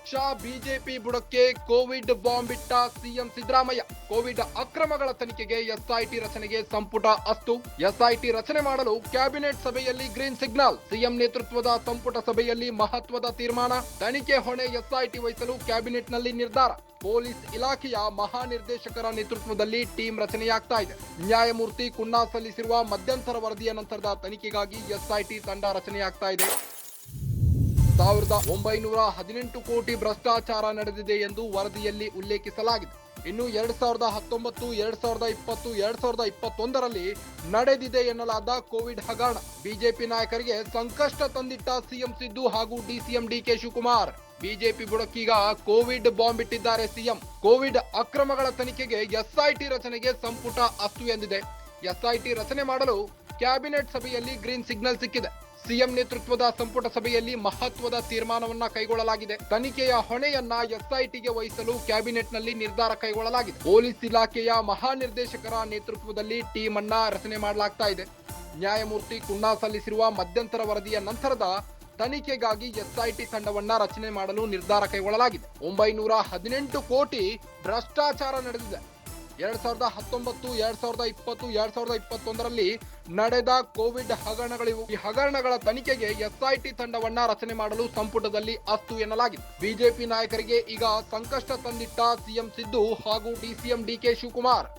ಪಕ್ಷ ಬಿಜೆಪಿ ಬುಡಕ್ಕೆ Covid bomb ಇಟ್ಟ ಸಿಎಂ ಸಿದ್ದರಾಮಯ್ಯ. ಕೋವಿಡ್ ಅಕ್ರಮಗಳ ತನಿಖೆಗೆ ಎಸ್ಐಟಿ ರಚನೆಗೆ ಸಂಪುಟ ಅಸ್ತು. ಎಸ್ಐಟಿ ರಚನೆ ಮಾಡಲು ಕ್ಯಾಬಿನೆಟ್ ಸಭೆಯಲ್ಲಿ ಗ್ರೀನ್ ಸಿಗ್ನಲ್. ಸಿಎಂ ನೇತೃತ್ವದ ಸಂಪುಟ ಸಭೆಯಲ್ಲಿ ಮಹತ್ವದ ತೀರ್ಮಾನ. ತನಿಖೆ ಹೊಣೆ ಎಸ್ಐಟಿ ವಹಿಸಲು ಕ್ಯಾಬಿನೆಟ್ನಲ್ಲಿ ನಿರ್ಧಾರ. ಪೊಲೀಸ್ ಇಲಾಖೆಯ ಮಹಾನಿರ್ದೇಶಕರ ನೇತೃತ್ವದಲ್ಲಿ ಟೀಮ್ ರಚನೆಯಾಗ್ತಾ ಇದೆ. ನ್ಯಾಯಮೂರ್ತಿ ಕುನ್ನಾ ಸಲ್ಲಿಸಿರುವ ಮಧ್ಯಂತರ ವರದಿಯ ನಂತರದ ತನಿಖೆಗಾಗಿ ಎಸ್ಐಟಿ ತಂಡ ರಚನೆಯಾಗ್ತಾ ಇದೆ. 1918 ಕೋಟಿ ಭ್ರಷ್ಟಾಚಾರ ನಡೆದಿದೆ ಎಂದು ವರದಿಯಲ್ಲಿ ಉಲ್ಲೇಖಿಸಲಾಗಿದೆ. ಇನ್ನು 2019, 2020, 2021ರಲ್ಲಿ ನಡೆದಿದೆ ಎನ್ನಲಾದ ಕೋವಿಡ್ ಹಗರಣ ಬಿಜೆಪಿ ನಾಯಕರಿಗೆ ಸಂಕಷ್ಟ ತಂದಿಟ್ಟ ಸಿಎಂ ಸಿದ್ದು ಹಾಗೂ ಡಿಸಿಎಂ ಡಿಕೆ ಶಿವಕುಮಾರ್. ಬಿಜೆಪಿ ಬುಡಕ್ಕೀಗ ಕೋವಿಡ್ ಬಾಂಬ್ ಇಟ್ಟಿದ್ದಾರೆ ಸಿಎಂ. ಕೋವಿಡ್ ಅಕ್ರಮಗಳ ತನಿಖೆಗೆ ಎಸ್ಐಟಿ ರಚನೆಗೆ ಸಂಪುಟ ಅಸ್ತು ಎಂದಿದೆ. ಎಸ್ಐಟಿ ರಚನೆ ಮಾಡಲು ಕ್ಯಾಬಿನೆಟ್ ಸಭೆಯಲ್ಲಿ ಗ್ರೀನ್ ಸಿಗ್ನಲ್ ಸಿಕ್ಕಿದೆ. ಸಿಎಂ ನೇತೃತ್ವದ ಸಂಪುಟ ಸಭೆಯಲ್ಲಿ ಮಹತ್ವದ ತೀರ್ಮಾನವನ್ನ ಕೈಗೊಳ್ಳಲಾಗಿದೆ. ತನಿಖೆಯ ಹೊಣೆಯನ್ನ ಎಸ್ಐಟಿಗೆ ವಹಿಸಲು ಕ್ಯಾಬಿನೆಟ್ನಲ್ಲಿ ನಿರ್ಧಾರ ಕೈಗೊಳ್ಳಲಾಗಿದೆ. ಪೊಲೀಸ್ ಇಲಾಖೆಯ ಮಹಾನಿರ್ದೇಶಕರ ನೇತೃತ್ವದಲ್ಲಿ ಟೀಮ್ ಅನ್ನ ರಚನೆ ಮಾಡಲಾಗ್ತಾ ಇದೆ. ನ್ಯಾಯಮೂರ್ತಿ ಕುನ್ನಾ ಸಲ್ಲಿಸಿರುವ ಮಧ್ಯಂತರ ವರದಿಯ ನಂತರದ ತನಿಖೆಗಾಗಿ ಎಸ್ಐಟಿ ತಂಡವನ್ನ ರಚನೆ ಮಾಡಲು ನಿರ್ಧಾರ ಕೈಗೊಳ್ಳಲಾಗಿದೆ. 918 ಕೋಟಿ ಭ್ರಷ್ಟಾಚಾರ ನಡೆದಿದೆ. 2019, 2020, 2021ರಲ್ಲಿ ನಡೆದ ಕೋವಿಡ್ ಹಗರಣಗಳಿವು. ಈ ಹಗರಣಗಳ ತನಿಖೆಗೆ ಎಸ್ಐಟಿ ತಂಡವನ್ನ ರಚನೆ ಮಾಡಲು ಸಂಪುಟದಲ್ಲಿ ಅಸ್ತು ಎನ್ನಲಾಗಿದೆ. ಬಿಜೆಪಿ ನಾಯಕರಿಗೆ ಈಗ ಸಂಕಷ್ಟ ತಂದಿಟ್ಟ ಸಿಎಂ ಸಿದ್ದು ಹಾಗೂ ಡಿಸಿಎಂ ಡಿಕೆ ಶಿವಕುಮಾರ್.